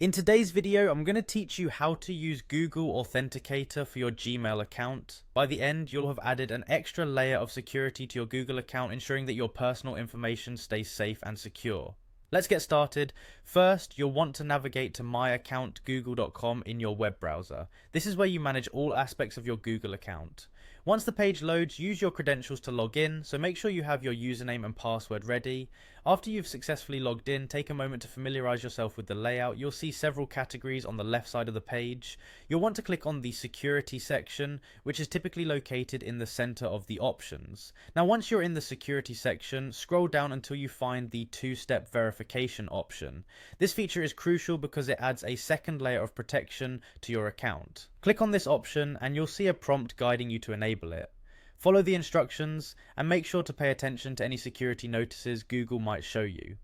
In today's video, I'm going to teach you how to use Google Authenticator for your Gmail account. By the end, you'll have added an extra layer of security to your Google account, ensuring that your personal information stays safe and secure. Let's get started. First, you'll want to navigate to myaccountgoogle.com in your web browser. This is where you manage all aspects of your Google account. Once the page loads, use your credentials to log in, so make sure you have your username and password ready. After you've successfully logged in, take a moment to familiarize yourself with the layout. You'll see several categories on the left side of the page. You'll want to click on the security section, which is typically located in the center of the options. Now, once you're in the security section, scroll down until you find the two-step verification option. This feature is crucial because it adds a second layer of protection to your account. Click on this option and you'll see a prompt guiding you to enable it. Follow the instructions and make sure to pay attention to any security notices Google might show you.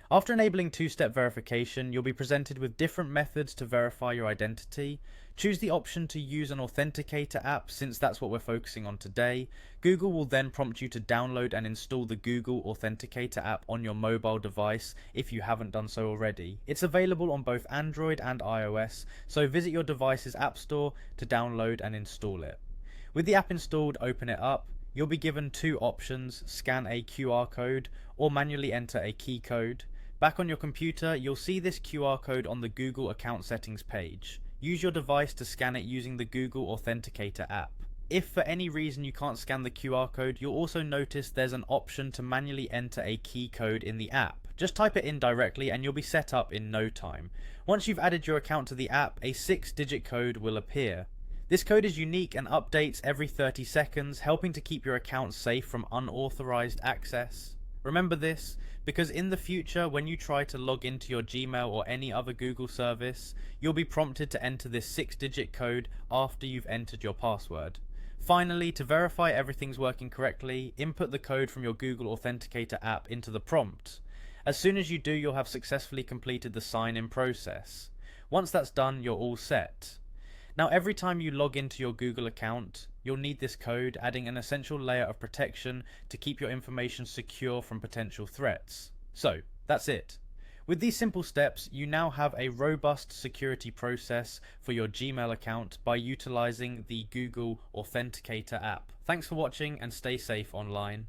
After enabling two-step verification, you'll be presented with different methods to verify your identity. Choose the option to use an Authenticator app, since that's what we're focusing on today. Google will then prompt you to download and install the Google Authenticator app on your mobile device if you haven't done so already. It's available on both Android and iOS, so visit your device's app store to download and install it. With the app installed, open it up. You'll be given two options: scan a QR code or manually enter a key code. Back on your computer, you'll see this QR code on the Google account settings page. Use your device to scan it using the Google Authenticator app. If for any reason you can't scan the QR code, you'll also notice there's an option to manually enter a key code in the app. Just type it in directly and you'll be set up in no time. Once you've added your account to the app, a 6-digit code will appear. This code is unique and updates every 30 seconds, helping to keep your account safe from unauthorized access. Remember this, because in the future, when you try to log into your Gmail or any other Google service, you'll be prompted to enter this 6-digit code after you've entered your password. Finally, to verify everything's working correctly, input the code from your Google Authenticator app into the prompt. As soon as you do, you'll have successfully completed the sign-in process. Once that's done, you're all set. Now, every time you log into your Google account, you'll need this code, adding an essential layer of protection to keep your information secure from potential threats. So, that's it. With these simple steps, you now have a robust security process for your Gmail account by utilizing the Google Authenticator app. Thanks for watching and stay safe online.